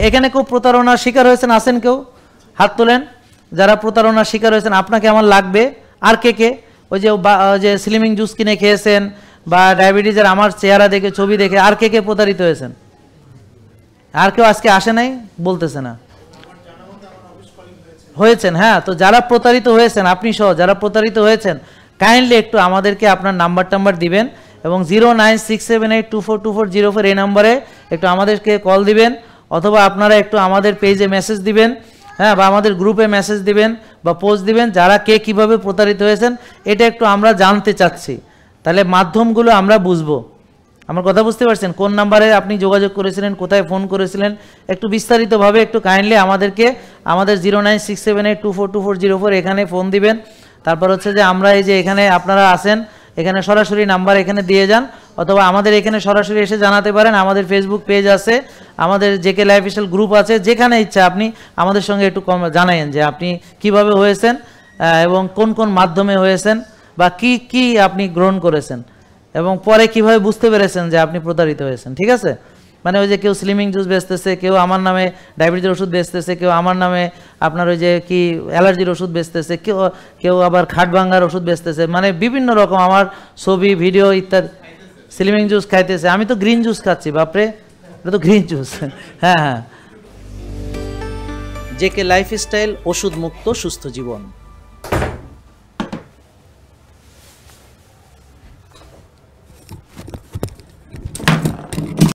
এখানে কেউ প্রতারণার শিকার হয়েছেন? আছেন কেউ? হাত তোলেন যারা প্রতারণার শিকার হয়েছেন। আপনাকে আমার লাগবে। আর কে কে? ওই যে স্লিমিং জুস কিনে খেয়েছেন বা ডায়াবেটিসের আমার চেহারা দেখে ছবি দেখে আর কে কে প্রতারিত হয়েছেন? আর কেউ আজকে আসে নাই? বলতেছে না। হয়েছেন? হ্যাঁ, তো যারা প্রতারিত হয়েছেন, আপনি সহ যারা প্রতারিত হয়েছেন, কাইন্ডলি একটু আমাদেরকে আপনার নাম্বার দিবেন এবং 09678242404 এই নাম্বারে একটু আমাদেরকে কল দিবেন, অথবা আপনারা একটু আমাদের পেজে মেসেজ দিবেন, হ্যাঁ, বা আমাদের গ্রুপে মেসেজ দিবেন বা পোস্ট দিবেন, যারা কে কীভাবে প্রতারিত হয়েছেন এটা একটু আমরা জানতে চাচ্ছি। তাহলে মাধ্যমগুলো আমরা বুঝবো। আমার কথা বুঝতে পারছেন? কোন নাম্বারে আপনি যোগাযোগ করেছিলেন, কোথায় ফোন করেছিলেন, একটু বিস্তারিতভাবে একটু কাইন্ডলি আমাদেরকে আমাদের 09678242404 এখানে ফোন দিবেন। তারপর হচ্ছে যে আমরা এই যে এখানে আপনারা আছেন, এখানে সরাসরি নাম্বার এখানে দিয়ে যান, অথবা আমাদের এখানে সরাসরি এসে জানাতে পারেন। আমাদের ফেসবুক পেজ আছে, আমাদের জেকে লাইফস্টাইল গ্রুপ আছে, যেখানে ইচ্ছা আপনি আমাদের সঙ্গে একটু জানায়েন যে আপনি কিভাবে হয়েছেন এবং কোন কোন মাধ্যমে হয়েছেন বা কি কি আপনি গ্রহণ করেছেন এবং পরে কিভাবে বুঝতে পেরেছেন যে আপনি প্রতারিত হয়েছেন। ঠিক আছে? মানে ওই যে কেউ স্লিমিং জুস বেচতেছে, কেউ আমার নামে ডায়াবেটিসের ওষুধ বেচতেছে, কেউ আমার নামে আপনার ওই যে কি অ্যালার্জির ওষুধ বেচতেছে, কেউ আবার খাট ভাঙার ওষুধ বেচতেছে, মানে বিভিন্ন রকম আমার ছবি ভিডিও ইত্যাদি। স্লিমিং জুস খাইতেছে, আমি তো গ্রিন জুস খাচ্ছি। বাপরে, এটা তো গ্রিন জুস। হ্যাঁ হ্যাঁ। জেকে লাইফস্টাইল, ওষুধ মুক্ত সুস্থ জীবন।